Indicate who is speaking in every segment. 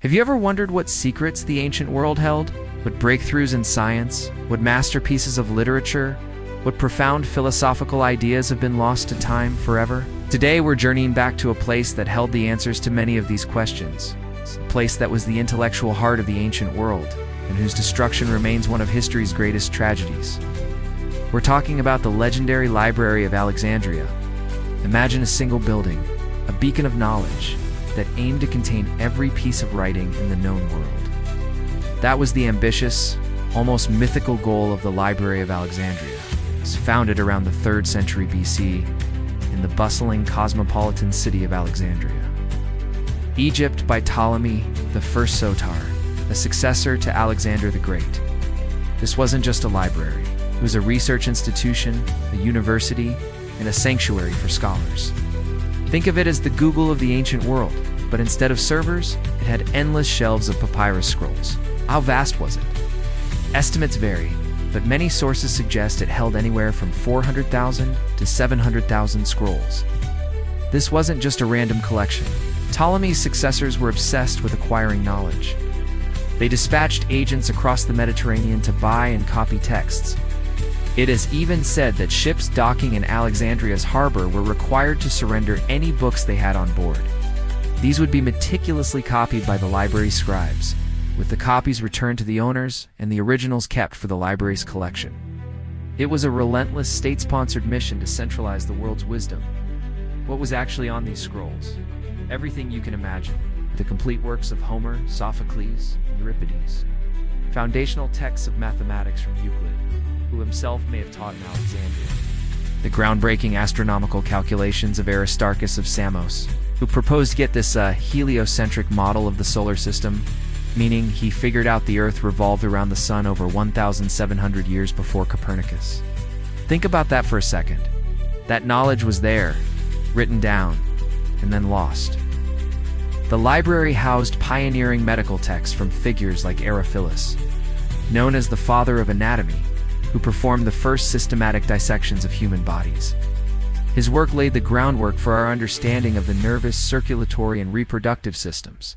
Speaker 1: Have you ever wondered what secrets the ancient world held? What breakthroughs in science? What masterpieces of literature? What profound philosophical ideas have been lost to time forever? Today we're journeying back to a place that held the answers to many of these questions. It's a place that was the intellectual heart of the ancient world, and whose destruction remains one of history's greatest tragedies. We're talking about the legendary Library of Alexandria. Imagine a single building, a beacon of knowledge, that aimed to contain every piece of writing in the known world. That was the ambitious, almost mythical goal of the Library of Alexandria. It was founded around the 3rd century BC in the bustling cosmopolitan city of Alexandria. Egypt by Ptolemy I Soter, a successor to Alexander the Great. This wasn't just a library. It was a research institution, a university, and a sanctuary for scholars. Think of it as the Google of the ancient world, but instead of servers, it had endless shelves of papyrus scrolls. How vast was it? Estimates vary, but many sources suggest it held anywhere from 400,000 to 700,000 scrolls. This wasn't just a random collection. Ptolemy's successors were obsessed with acquiring knowledge. They dispatched agents across the Mediterranean to buy and copy texts. It is even said that ships docking in Alexandria's harbor were required to surrender any books they had on board. These would be meticulously copied by the library scribes, with the copies returned to the owners and the originals kept for the library's collection. It was a relentless state-sponsored mission to centralize the world's wisdom. What was actually on these scrolls? Everything you can imagine. The complete works of Homer, Sophocles, and Euripides. Foundational texts of mathematics from Euclid, who himself may have taught in Alexandria. The groundbreaking astronomical calculations of Aristarchus of Samos, who proposed, get this, heliocentric model of the solar system, meaning he figured out the Earth revolved around the Sun over 1,700 years before Copernicus. Think about that for a second. That knowledge was there, written down, and then lost. The library housed pioneering medical texts from figures like Herophilus, known as the father of anatomy, who performed the first systematic dissections of human bodies. His work laid the groundwork for our understanding of the nervous, circulatory, and reproductive systems.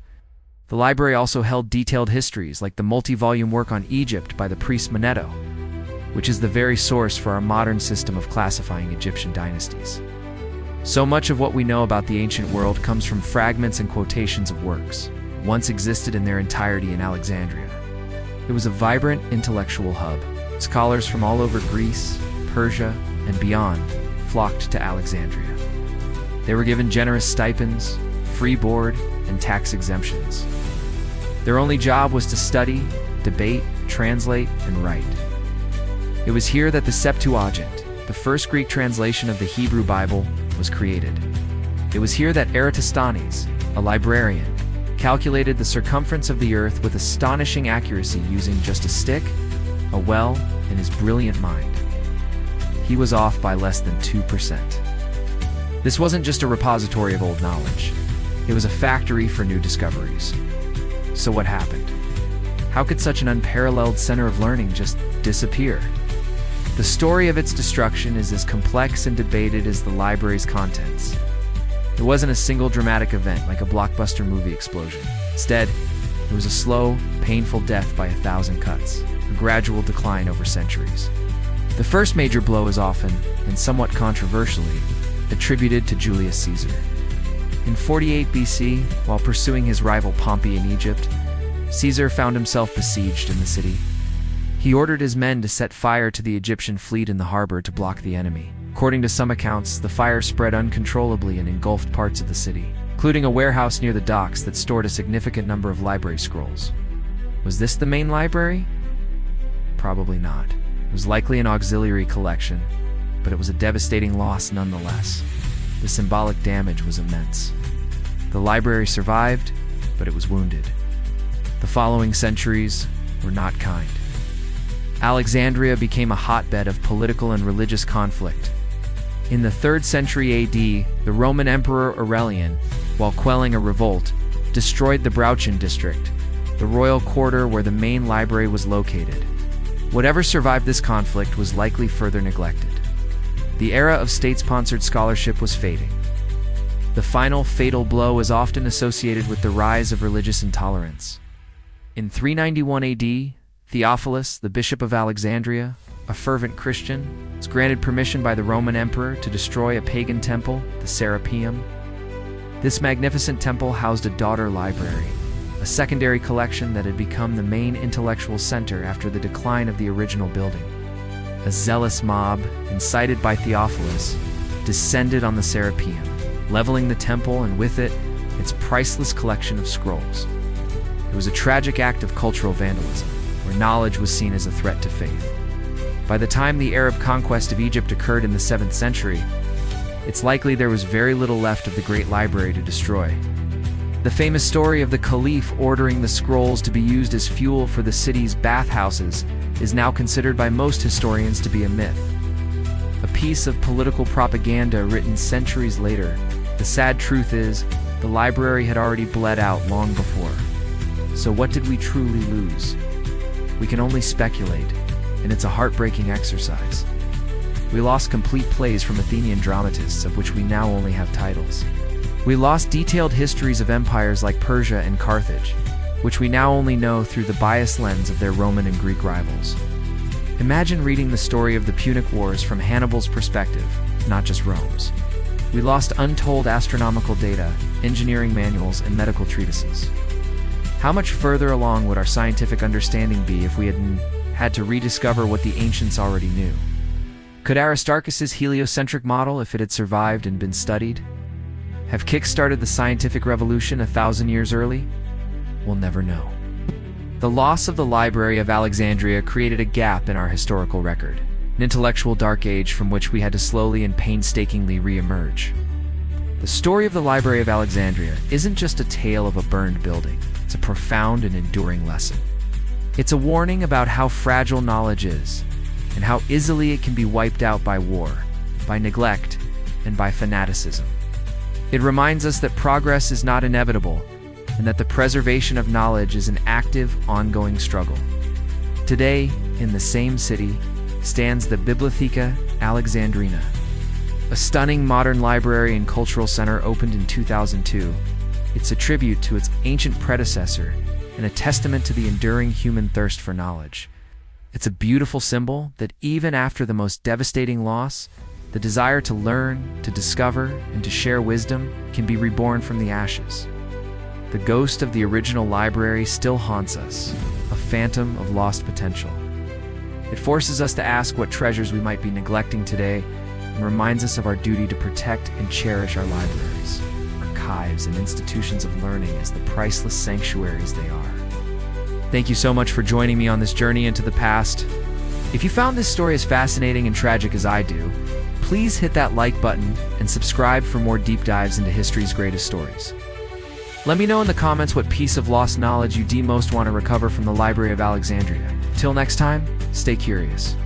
Speaker 1: The library also held detailed histories like the multi-volume work on Egypt by the priest Manetho, which is the very source for our modern system of classifying Egyptian dynasties. So much of what we know about the ancient world comes from fragments and quotations of works that once existed in their entirety in Alexandria. It was a vibrant intellectual hub. Scholars from all over Greece, Persia, and beyond flocked to Alexandria. They were given generous stipends, free board, and tax exemptions. Their only job was to study, debate, translate, and write. It was here that the Septuagint, the first Greek translation of the Hebrew Bible, was created. It was here that Eratosthenes, a librarian, calculated the circumference of the earth with astonishing accuracy using just a stick, a well, and his brilliant mind. He was off by less than 2%. This wasn't just a repository of old knowledge. It was a factory for new discoveries. So what happened? How could such an unparalleled center of learning just disappear? The story of its destruction is as complex and debated as the library's contents. It wasn't a single dramatic event like a blockbuster movie explosion. Instead, it was a slow, painful death by 1,000 cuts, a gradual decline over centuries. The first major blow is often, and somewhat controversially, attributed to Julius Caesar. In 48 BC, while pursuing his rival Pompey in Egypt, Caesar found himself besieged in the city. He ordered his men to set fire to the Egyptian fleet in the harbor to block the enemy. According to some accounts, the fire spread uncontrollably and engulfed parts of the city, including a warehouse near the docks that stored a significant number of library scrolls. Was this the main library? Probably not. It was likely an auxiliary collection, but it was a devastating loss nonetheless. The symbolic damage was immense. The library survived, but it was wounded. The following centuries were not kind. Alexandria became a hotbed of political and religious conflict. In the 3rd century AD, the Roman Emperor Aurelian, while quelling a revolt, destroyed the Brauchian district, the royal quarter where the main library was located. Whatever survived this conflict was likely further neglected. The era of state-sponsored scholarship was fading. The final fatal blow is often associated with the rise of religious intolerance. In 391 AD, Theophilus, the Bishop of Alexandria, a fervent Christian, was granted permission by the Roman emperor to destroy a pagan temple, the Serapeum. This magnificent temple housed a daughter library, a secondary collection that had become the main intellectual center after the decline of the original building. A zealous mob, incited by Theophilus, descended on the Serapeum, leveling the temple and with it, its priceless collection of scrolls. It was a tragic act of cultural vandalism, where knowledge was seen as a threat to faith. By the time the Arab conquest of Egypt occurred in the 7th century, it's likely there was very little left of the great library to destroy. The famous story of the Caliph ordering the scrolls to be used as fuel for the city's bathhouses is now considered by most historians to be a myth. A piece of political propaganda written centuries later. The sad truth is, the library had already bled out long before. So what did we truly lose? We can only speculate, and it's a heartbreaking exercise. We lost complete plays from Athenian dramatists, of which we now only have titles. We lost detailed histories of empires like Persia and Carthage, which we now only know through the biased lens of their Roman and Greek rivals. Imagine reading the story of the Punic Wars from Hannibal's perspective, not just Rome's. We lost untold astronomical data, engineering manuals, and medical treatises. How much further along would our scientific understanding be if we had to rediscover what the ancients already knew? Could Aristarchus's heliocentric model, if it had survived and been studied, have kick-started the scientific revolution 1,000 years early? We'll never know. The loss of the Library of Alexandria created a gap in our historical record, an intellectual dark age from which we had to slowly and painstakingly re-emerge. The story of the Library of Alexandria isn't just a tale of a burned building. It's a profound and enduring lesson. It's a warning about how fragile knowledge is, and how easily it can be wiped out by war, by neglect, and by fanaticism. It reminds us that progress is not inevitable, and that the preservation of knowledge is an active, ongoing struggle. Today, in the same city, stands the Bibliotheca Alexandrina, a stunning modern library and cultural center opened in 2002. It's a tribute to its ancient predecessor and a testament to the enduring human thirst for knowledge. It's a beautiful symbol that even after the most devastating loss, the desire to learn, to discover, and to share wisdom can be reborn from the ashes. The ghost of the original library still haunts us, a phantom of lost potential. It forces us to ask what treasures we might be neglecting today and reminds us of our duty to protect and cherish our libraries, archives, and institutions of learning as the priceless sanctuaries they are. Thank you so much for joining me on this journey into the past. If you found this story as fascinating and tragic as I do, please hit that like button and subscribe for more deep dives into history's greatest stories. Let me know in the comments what piece of lost knowledge you most want to recover from the Library of Alexandria. Till next time, stay curious.